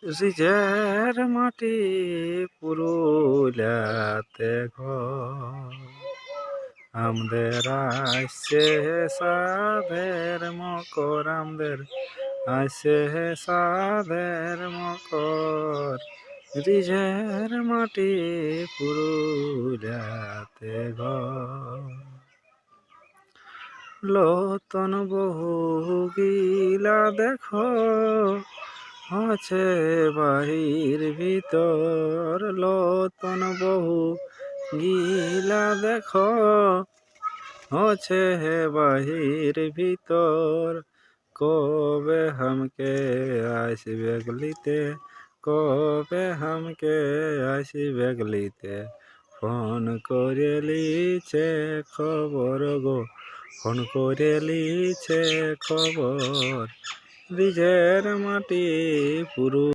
রিজের মাটি পুরুলিয়াতে ঘর, আমদের আসছে সাধের মকর, আমদের আসছে সাধের মকর। রিজের মাটি পুরুলিয়াতে ঘর, লতন বহু গিলা দেখো আছে বাহির ভিতর, লতন বহু গিলা দেখো আছে বাহির ভিতর। কবে হামকে আসবে গলিতে, কবে হামকে আসবে গলিতে, ফোন করে লিছে খবর গো, ফোন করে লিছে খবর। রিজের মাটি পুরু